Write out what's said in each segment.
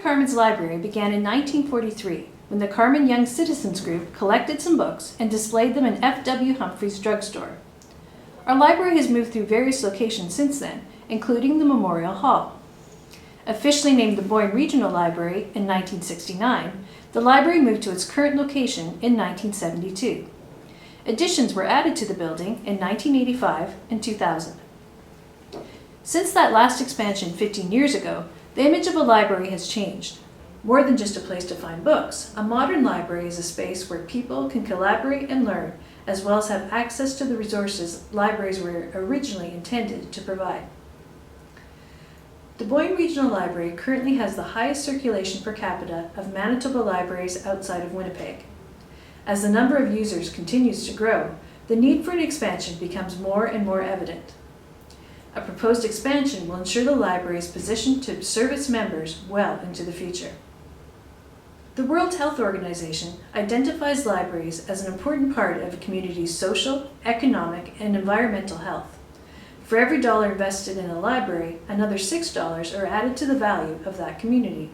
Carman's library began in 1943 when the Carman Young Citizens Group collected some books and displayed them in F.W. Humphrey's drugstore. Our library has moved through various locations since then, including the Memorial Hall. Officially named the Boyne Regional Library in 1969, the library moved to its current location in 1972. Additions were added to the building in 1985 and 2000. Since that last expansion 15 years ago, the image of a library has changed. More than just a place to find books, a modern library is a space where people can collaborate and learn, as well as have access to the resources libraries were originally intended to provide. The Boyne Regional Library currently has the highest circulation per capita of Manitoba libraries outside of Winnipeg. As the number of users continues to grow, the need for an expansion becomes more and more evident. A proposed expansion will ensure the library is positioned to serve its members well into the future. The World Health Organization identifies libraries as an important part of a community's social, economic, and environmental health. For every dollar invested in a library, another $6 are added to the value of that community.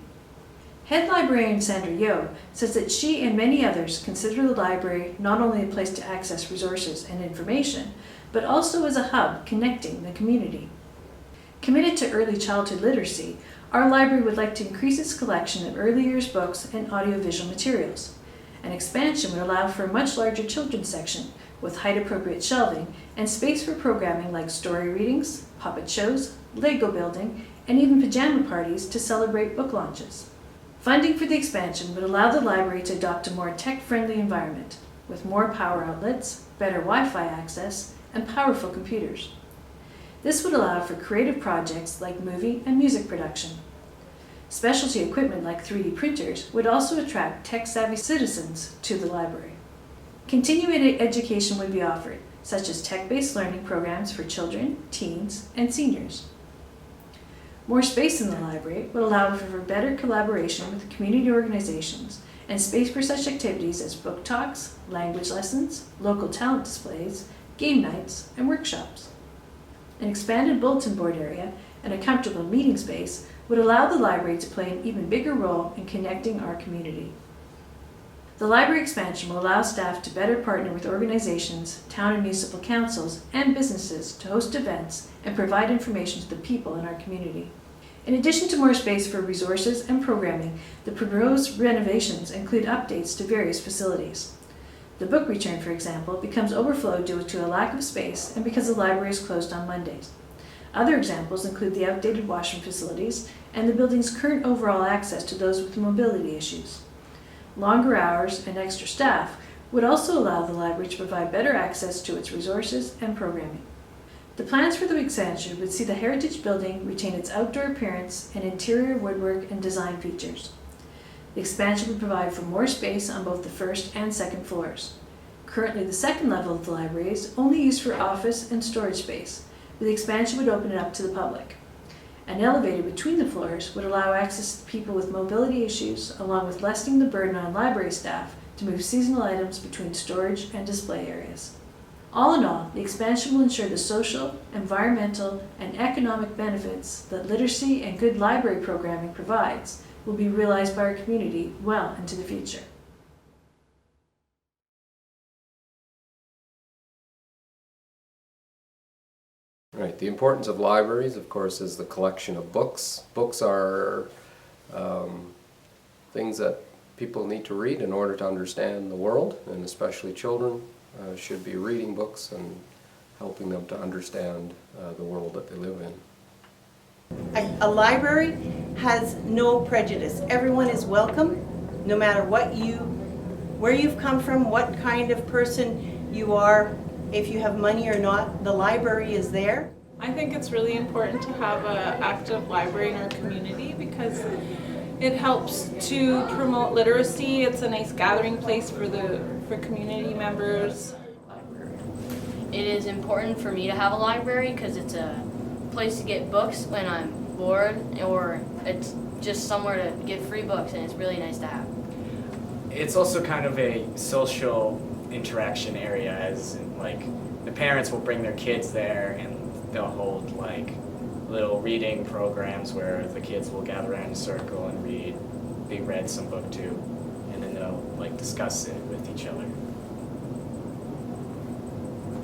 Head librarian Sandra Yeo says that she and many others consider the library not only a place to access resources and information, but also as a hub connecting the community. Committed to early childhood literacy, our library would like to increase its collection of early years books and audiovisual materials. An expansion would allow for a much larger children's section with height-appropriate shelving and space for programming like story readings, puppet shows, Lego building, and even pajama parties to celebrate book launches. Funding for the expansion would allow the library to adopt a more tech-friendly environment, with more power outlets, better Wi-Fi access, and powerful computers. This would allow for creative projects like movie and music production. Specialty equipment like 3D printers would also attract tech-savvy citizens to the library. Continuing education would be offered, such as tech-based learning programs for children, teens, and seniors. More space in the library would allow for better collaboration with community organizations and space for such activities as book talks, language lessons, local talent displays, game nights, and workshops. An expanded bulletin board area and a comfortable meeting space would allow the library to play an even bigger role in connecting our community. The library expansion will allow staff to better partner with organizations, town and municipal councils, and businesses to host events and provide information to the people in our community. In addition to more space for resources and programming, the proposed renovations include updates to various facilities. The book return, for example, becomes overflowed due to a lack of space and because the library is closed on Mondays. Other examples include the outdated washroom facilities and the building's current overall access to those with mobility issues. Longer hours and extra staff would also allow the library to provide better access to its resources and programming. The plans for the expansion would see the Heritage Building retain its outdoor appearance and interior woodwork and design features. The expansion would provide for more space on both the first and second floors. Currently, the second level of the library is only used for office and storage space, but the expansion would open it up to the public. An elevator between the floors would allow access to people with mobility issues, along with lessening the burden on library staff to move seasonal items between storage and display areas. All in all, the expansion will ensure the social, environmental, and economic benefits that literacy and good library programming provides will be realized by our community well into the future. Right. The importance of libraries, of course, is the collection of books. Books are things that people need to read in order to understand the world, and especially children should be reading books and helping them to understand the world that they live in. A library has no prejudice. Everyone is welcome, no matter where you've come from, what kind of person you are, if you have money or not, the library is there. I think it's really important to have an active library in our community because it helps to promote literacy. It's a nice gathering place for community members. It is important for me to have a library because it's a place to get books when I'm bored, or it's just somewhere to get free books, and it's really nice to have. It's also kind of a social interaction area, as in, like, the parents will bring their kids there and they'll hold like little reading programs where the kids will gather around in a circle and be read some book to, and then they'll like discuss it with each other.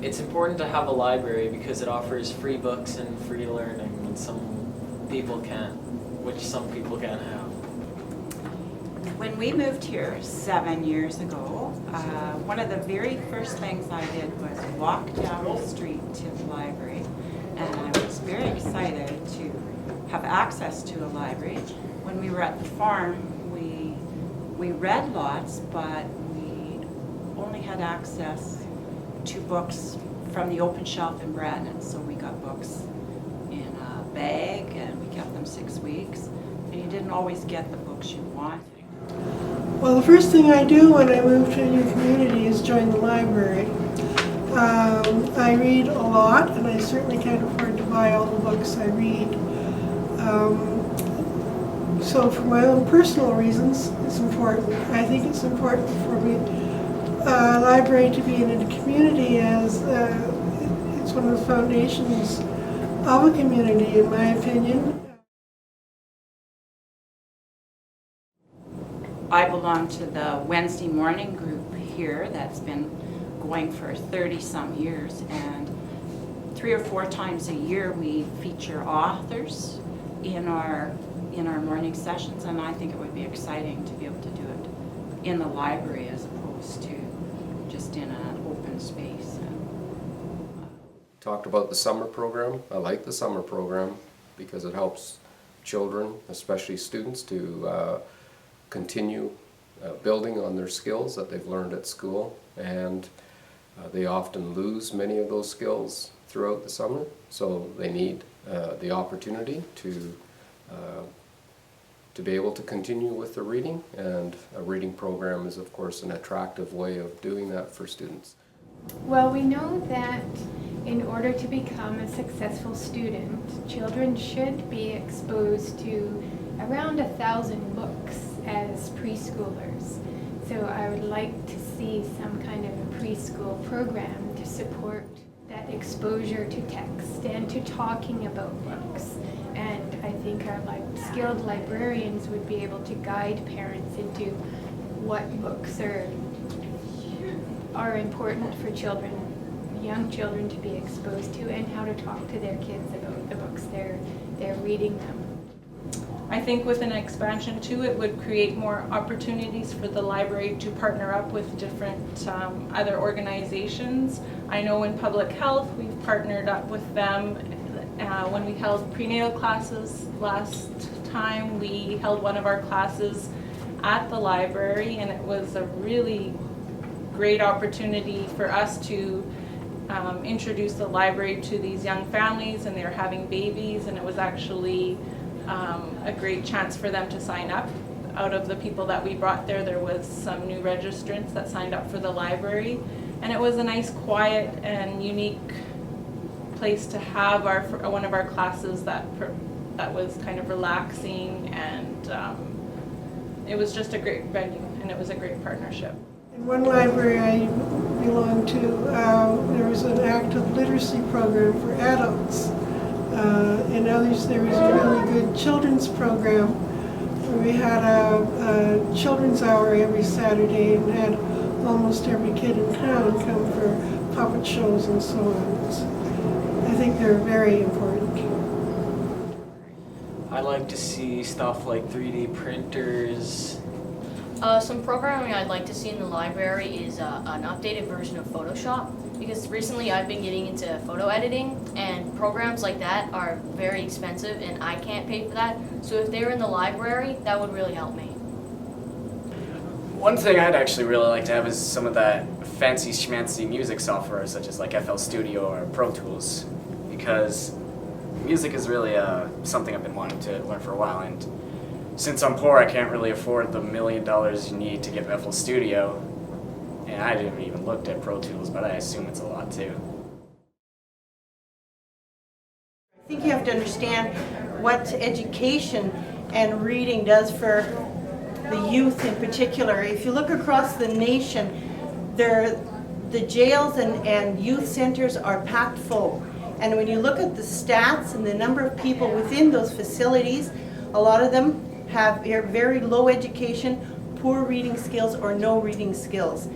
It's important to have a library because it offers free books and free learning, and some people can't have. When we moved here 7 years ago, one of the very first things I did was walk down the street to the library, and I was very excited to have access to a library. When we were at the farm, we read lots, but we only had access to books from the open shelf in Brandon, so we got books in a bag and we kept them 6 weeks, and you didn't always get the books you wanted. Well, the first thing I do when I move to a new community is join the library. I read a lot, and I certainly can't afford to buy all the books I read. So for my own personal reasons, it's important. I think it's important for me, a library to be in a community, as it's one of the foundations of a community, in my opinion. I belong to the Wednesday morning group here that's been going for 30-some years, and 3 or 4 times a year we feature authors in our morning sessions, and I think it would be exciting to be able to do it in the library as opposed to just in an open space. Talked about the summer program. I like the summer program because it helps children, especially students, to continue building on their skills that they've learned at school, and they often lose many of those skills throughout the summer, so they need the opportunity to be able to continue with the reading, and a reading program is of course an attractive way of doing that for students. Well, we know that in order to become a successful student, children should be exposed to around 1,000 books as preschoolers. So I would like to see some kind of a preschool program to support that exposure to text and to talking about books. And I think our skilled librarians would be able to guide parents into what books are important for children, young children, to be exposed to, and how to talk to their kids about the books they're reading them. I think with an expansion too, it would create more opportunities for the library to partner up with different other organizations. I know in public health, we've partnered up with them. When we held prenatal classes last time, we held one of our classes at the library, and it was a really great opportunity for us to introduce the library to these young families, and they were having babies, and it was actually a great chance for them to sign up. Out of the people that we brought there was some new registrants that signed up for the library, and it was a nice, quiet, and unique place to have one of our classes that was kind of relaxing, and it was just a great venue, and it was a great partnership. In one library I belonged to, there was an active literacy program for adults. In others, there was a really good children's program where we had a children's hour every Saturday and had almost every kid in town come for puppet shows and so on. I think they're very important. I like to see stuff like 3D printers. Some programming I'd like to see in the library is an updated version of Photoshop, because recently I've been getting into photo editing, and programs like that are very expensive and I can't pay for that. So if they were in the library, that would really help me. One thing I'd actually really like to have is some of that fancy schmancy music software, such as like FL Studio or Pro Tools, because music is really something I've been wanting to learn for a while, and since I'm poor, I can't really afford the $1 million you need to get FL Studio, and I didn't even look at Pro Tools, but I assume it's a lot too. I think you have to understand what education and reading does for the youth in particular. If you look across the nation, the jails and youth centers are packed full. And when you look at the stats and the number of people within those facilities, a lot of them have very low education, poor reading skills, or no reading skills.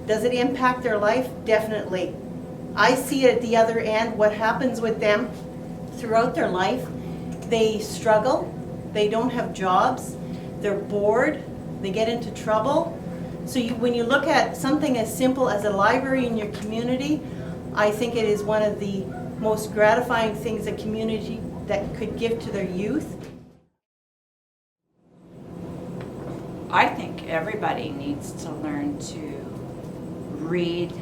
Does it impact their life? Definitely. I see it at the other end, what happens with them throughout their life. They struggle, they don't have jobs, they're bored, they get into trouble. So when you look at something as simple as a library in your community, I think it is one of the most gratifying things a community that could give to their youth. I think everybody needs to learn to read,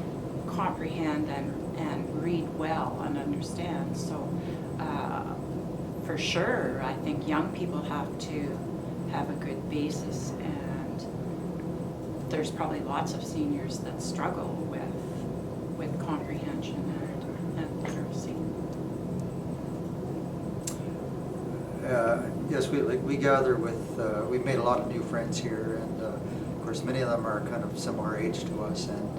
comprehend, and read well and understand. So for sure, I think young people have to have a good basis, and there's probably lots of seniors that struggle with comprehension and literacy. Yes, we gather with, we've made a lot of new friends here, and of course many of them are kind of similar age to us, and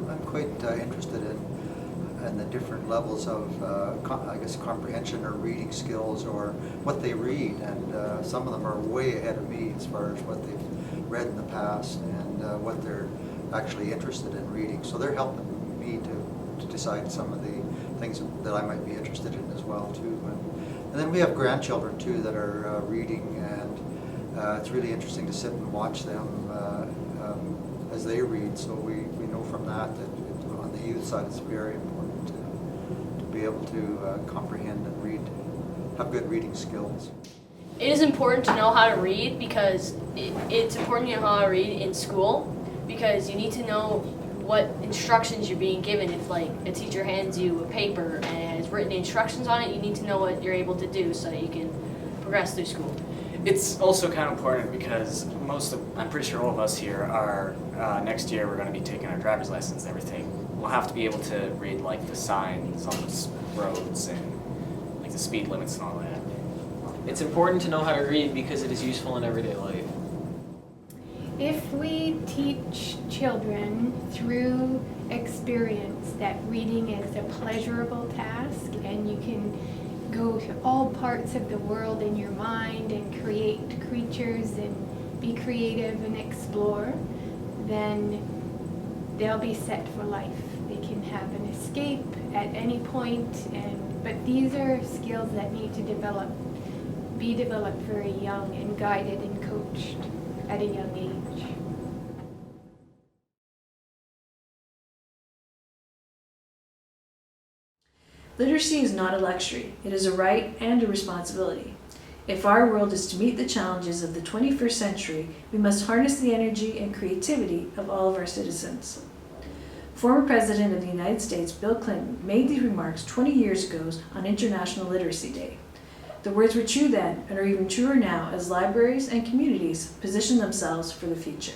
I'm quite interested in the different levels of, I guess, comprehension or reading skills or what they read, and some of them are way ahead of me as far as what they've read in the past and what they're actually interested in reading. So they're helping me to decide some of the things that I might be interested in as well too. And then we have grandchildren too that are reading, and it's really interesting to sit and watch them as they read. So we know from that on the youth side it's very important to be able to comprehend and read, have good reading skills. It is important to know how to read because it's important to know how to read in school, because you need to know what instructions you're being given. If like a teacher hands you a paper and it has written instructions on it, you need to know what you're able to do so that you can progress through school. It's also kind of important because I'm pretty sure all of us here are, next year we're going to be taking our driver's license and everything. We'll have to be able to read like the signs on the roads and like the speed limits and all that. It's important to know how to read because it is useful in everyday life. If we teach children through experience that reading is a pleasurable task and you can go to all parts of the world in your mind and create creatures and be creative and explore, then they'll be set for life. They can have an escape at any point, but these are skills that need to be developed very young and guided and coached at a young age. Literacy is not a luxury. It is a right and a responsibility. If our world is to meet the challenges of the 21st century, we must harness the energy and creativity of all of our citizens. Former President of the United States, Bill Clinton, made these remarks 20 years ago on International Literacy Day. The words were true then and are even truer now as libraries and communities position themselves for the future.